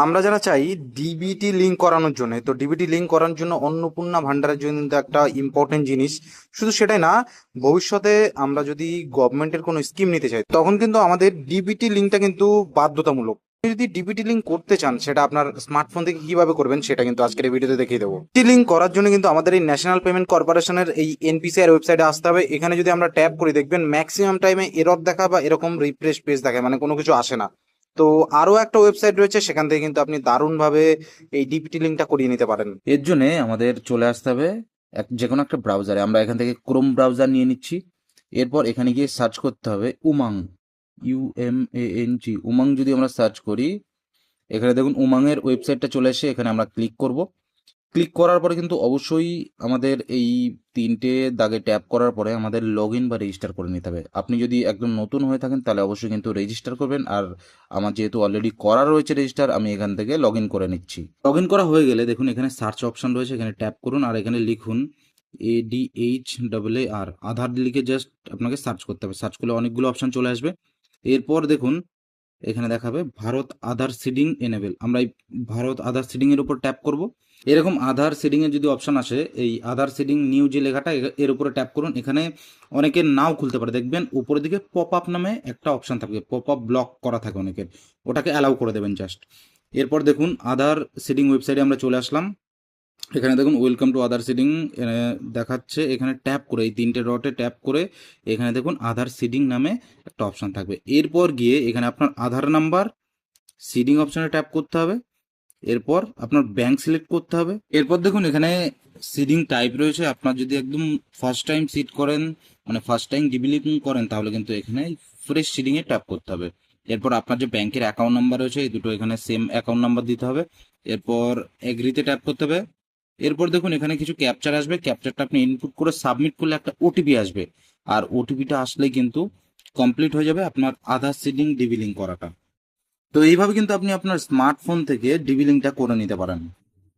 আমরা যারা চাই ডিবিটি লিঙ্ক করানোর জন্য, তো ডিবিটি লিঙ্ক করানোর জন্য অন্নপূর্ণা ভান্ডারের জন্য কিন্তু একটা ইম্পর্টেন্ট জিনিস। শুধু সেটাই না, ভবিষ্যতে আমরা যদি গভর্নমেন্টের কোনো স্কিম নিতে চাই তখন কিন্তু আমাদের ডিবিটি লিঙ্কটা কিন্তু বাধ্যতামূলক। আপনি যদি ডিবিটি লিঙ্ক করতে চান সেটা আপনার স্মার্টফোন থেকে কিভাবে করবেন সেটা কিন্তু আজকের এই ভিডিওতে দেখিয়ে দেবো। ডিবিটি লিঙ্ক করার জন্য কিন্তু আমাদের এই ন্যাশনাল পেমেন্ট কর্পোরেশনের এই এনপিসিআই ওয়েবসাইটে আসতে হবে। এখানে যদি আমরা ট্যাপ করি দেখবেন ম্যাক্সিমাম টাইমে এরর দেখা বা এরকম রিফ্রেশ পেজ দেখায়, মানে কোনো কিছু আসে না। তো আরো একটা ওয়েবসাইট রয়েছে, সেখান থেকে কিন্তু আপনি দারুণভাবে এই ডিপিটি লিঙ্কটা করিয়ে নিতে পারেন। এর জন্য আমাদের চলে আসতে হবে যে কোনো একটা ব্রাউজারে। আমরা এখান থেকে ক্রোম ব্রাউজার নিয়ে নিচ্ছি। এরপর এখানে গিয়ে সার্চ করতে হবে উমাং, UMANG। উমাং যদি আমরা সার্চ করি, এখানে দেখুন উমাংয়ের ওয়েবসাইটটা চলে এসে এখানে আমরা ক্লিক করব। ক্লিক করার পরে কিন্তু অবশ্যই আমাদের এই তিনটে দাগে ট্যাপ করার পরে আমাদের লগ ইন বা রেজিস্টার করে নিতে হবে। আপনি যদি একদম নতুন হয়ে থাকেন তাহলে অবশ্যই কিন্তু রেজিস্টার করবেন। আর আমার যেহেতু অলরেডি করা রয়েছে রেজিস্টার, আমি এখান থেকে লগ ইন করে নিচ্ছি। লগ ইন করা হয়ে গেলে দেখুন এখানে সার্চ অপশন রয়েছে, এখানে ট্যাপ করুন আর এখানে লিখুন ADHAR, আধার লিখে জাস্ট আপনাকে সার্চ করতে হবে। সার্চ করলে অনেকগুলো অপশন চলে আসবে। এরপর দেখুন এখানে দেখাবে ভারত আধার সিডিং এনেবেল। আমরা এই ভারত আধার সিডিং এর উপর ট্যাপ করব। এরকম আধার সিডিং এর যদি অপশন আসে, এই আধার সিডিং নিউ যে লেখাটা এর উপরে ট্যাপ করুন। এখানে অনেকের নাও খুলতে পারে, দেখবেন উপরের দিকে পপ আপ নামে একটা অপশন থাকবে, পপ আপ ব্লক করা থাকে অনেকের, ওটাকে অ্যালাউ করে দেবেন জাস্ট। এরপর দেখুন আধার সিডিং ওয়েবসাইটে আমরা চলে আসলাম। এখানে দেখুন ওয়েলকাম টু আধার সিডিং দেখাচ্ছে। এখানে ট্যাপ করে এই তিনটে ডটে ট্যাপ করে এখানে দেখুন আধার সিডিং নামে একটা অপশন থাকবে। এরপর গিয়ে এখানে আপনার আধার নাম্বার সিডিং অপশনে ট্যাপ করতে হবে। এরপর আপনার ব্যাংক সিলেক্ট করতে হবে। এরপর দেখুন এখানে সিডিং টাইপ রয়েছে। আপনার যদি একদম ফার্স্ট টাইম সিড করেন, মানে ফার্স্ট টাইম ডিবিলিং করেন, তাহলে কিন্তু এখানে ফ্রেশ সিডিংয়ে ট্যাপ করতে হবে। এরপর আপনার যে ব্যাংকের অ্যাকাউন্ট নাম্বার রয়েছে এই দুটো এখানে সেম অ্যাকাউন্ট নাম্বার দিতে হবে। এরপর এগ্রিতে ট্যাপ করতে হবে। এরপর দেখুন এখানে কিছু ক্যাপচার আসবে, ক্যাপচারটা আপনি ইনপুট করে সাবমিট করলে একটা ওটিপি আসবে। আর ওটিপিটা আসলেই কিন্তু কমপ্লিট হয়ে যাবে আপনার আধার সিডিং ডিবিলিং করাটা। তো এইভাবে কিন্তু আপনি আপনার স্মার্টফোন থেকে ডিবিলিংটা করে নিতে পারেন।